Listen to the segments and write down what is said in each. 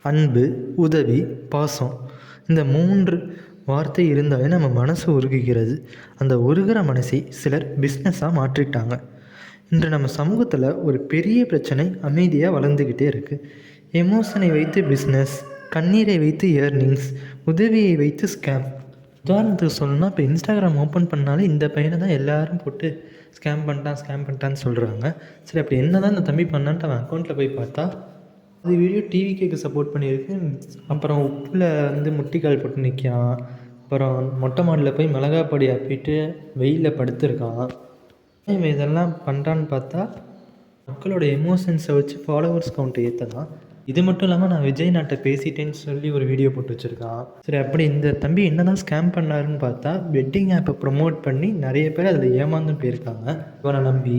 அன்பு, உதவி, பாசம் இந்த 3 வார்த்தை இருந்தாலே நம்ம மனசு உருகுகிறது. அந்த உருகிற மனசை சிலர் பிஸ்னஸாக மாற்றிட்டாங்க. இன்று நம்ம சமூகத்தில் ஒரு பெரிய பிரச்சனை அமைதியாக வளர்ந்துக்கிட்டே இருக்குது. எமோஷனை வைத்து பிஸ்னஸ், கண்ணீரை வைத்து ஏர்னிங்ஸ், உதவியை வைத்து ஸ்கேம். உதாரணத்துக்கு சொல்லணும்னா இப்போ இன்ஸ்டாகிராம் ஓப்பன் பண்ணாலே இந்த பையனை தான் எல்லோரும் போட்டு ஸ்கேம் பண்ணிட்டான்னு சொல்கிறாங்க. சரி, அப்படி என்ன தான் இந்த தம்பி பண்ணான்ட்டு அவன் அக்கௌண்ட்டில் போய் பார்த்தா அது வீடியோ டிவிகேக்கு சப்போர்ட் பண்ணியிருக்கு. அப்புறம் உப்பில் முட்டிக்கால் போட்டு நிற்கான். அப்புறம் மொட்டை மாடியில் போய் மிளகா பொடி அப்பிட்டு வெயிலில் படுத்துருக்கான். இவன் இதெல்லாம் பண்ணுறான்னு பார்த்தா மக்களோட எமோஷன்ஸை வச்சு ஃபாலோவர்ஸ் கவுண்ட்டை ஏற்றலாம். இது மட்டும் இல்லாமல் நான் விஜய் நாட்டை பேசிட்டேன்னு சொல்லி ஒரு வீடியோ போட்டு வச்சுருக்கான். சரி, அப்படி இந்த தம்பி என்ன தான் ஸ்கேம் பண்ணாருன்னு பார்த்தா பெட்டிங் ஆப்பை ப்ரொமோட் பண்ணி நிறைய பேர் அதில் ஏமாந்தும் போயிருக்காங்க இவனை நம்பி.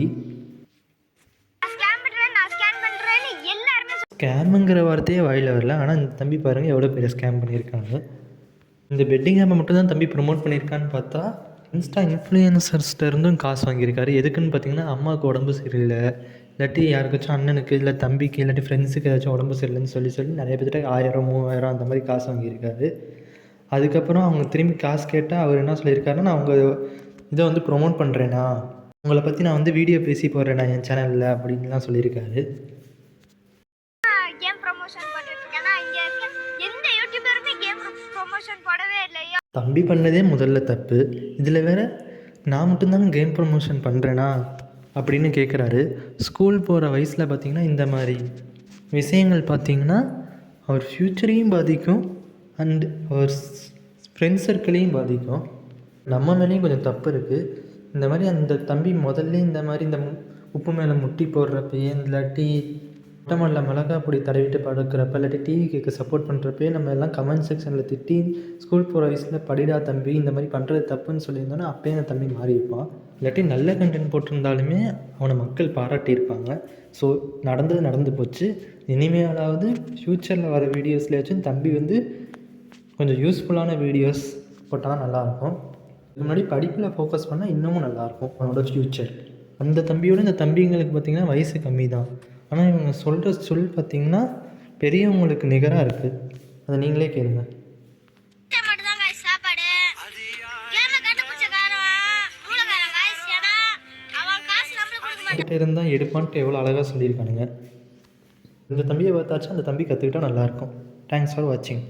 ஸ்கேமுங்கிற வார்த்தையே வாயில் வரல. ஆனால் இந்த தம்பி பாருங்கள் எவ்வளோ பெரிய ஸ்கேம் பண்ணியிருக்காங்க. இந்த பெட்டிங் ஆப்பை மட்டும் தான் தம்பி ப்ரொமோட் பண்ணியிருக்கான்னு பார்த்தா இன்ஸ்டா இன்ஃப்ளூயன்சர்ஸ்கிட்ட இருந்தும் காசு வாங்கியிருக்காரு. எதுக்குன்னு பார்த்தீங்கன்னா அம்மாவுக்கு உடம்பு சரியில்லை, இல்லாட்டி யாருக்காச்சும் அண்ணனுக்கு இல்லை தம்பிக்கு இல்லாட்டி ஃப்ரெண்ட்ஸுக்கு ஏதாச்சும் உடம்பு சரியில்லைன்னு சொல்லி நிறைய பேர்கிட்ட 1000 3000 அந்த மாதிரி காசு வாங்கியிருக்காரு. அதுக்கப்புறம் அவங்க திரும்பி காசு கேட்டால் அவர் என்ன சொல்லியிருக்காருன்னா, நான் உங்கள் இதை ப்ரொமோட் பண்ணுறேண்ணா, உங்களை பற்றி நான் வீடியோ பேசி போடுறேண்ணா என் சேனலில் அப்படின்லாம் சொல்லியிருக்காரு. தம்பி பண்ணதே முதல்ல தப்பு. இதில் வேற நான் மட்டும்தாங்க கேம் ப்ரமோஷன் பண்ணுறேனா அப்படின்னு கேட்குறாரு. ஸ்கூல் போகிற வயசில் பார்த்திங்கன்னா இந்த மாதிரி விஷயங்கள் பார்த்திங்கன்னா அவர் ஃப்யூச்சரையும் பாதிக்கும் அண்ட் அவர் ஃப்ரெண்ட்ஸ் சர்க்கிளையும் பாதிக்கும். நம்ம மேலேயும் கொஞ்சம் தப்பு இருக்குது. இந்த மாதிரி அந்த தம்பி முதல்ல இந்த மாதிரி இந்த உப்பு மேலே முட்டி போடுறப்பயே இல்லாட்டி மொட்டை மிளகா பொடி தடவிட்டு படுக்கிறப்ப இல்லாட்டி டிவி கேட்க சப்போர்ட் பண்ணுறப்பே நம்ம எல்லாம் கமெண்ட் செக்ஷனில் திட்டி ஸ்கூல் போகிற வயசில் படிடா தம்பி இந்த மாதிரி பண்ணுறது தப்புன்னு சொல்லியிருந்தோன்னா அப்போயே அந்த தம்பி மாறியிருப்பான். இல்லாட்டி நல்ல கண்டென்ட் போட்டிருந்தாலுமே அவனை மக்கள் பாராட்டியிருப்பாங்க. ஸோ நடந்து போச்சு. இனிமேலாவது ஃப்யூச்சரில் வர வீடியோஸ்லேயாச்சும் தம்பி கொஞ்சம் யூஸ்ஃபுல்லான வீடியோஸ் போட்டால் தான் நல்லாயிருக்கும். இதுக்கு முன்னாடி படிப்பில் ஃபோக்கஸ் பண்ணால் இன்னமும் நல்லாயிருக்கும் அவனோட ஃப்யூச்சர். அந்த தம்பியோட இந்த தம்பிங்களுக்கு பார்த்திங்கன்னா வயசு கம்மி தான். ஆனால் இவங்க சொல்கிற சொல் பார்த்திங்கன்னா பெரியவங்களுக்கு நிகராக இருக்குது. அதை நீங்களே கேளுங்க. கிட்ட இருந்தால் எடுப்பான்ட்டு எவ்வளோ அழகாக சொல்லியிருக்கானுங்க. இந்த தம்பியை பார்த்தாச்சும் அந்த தம்பி கற்றுக்கிட்டால் நல்லாயிருக்கும். தேங்க்ஸ் ஃபார் வாட்சிங்.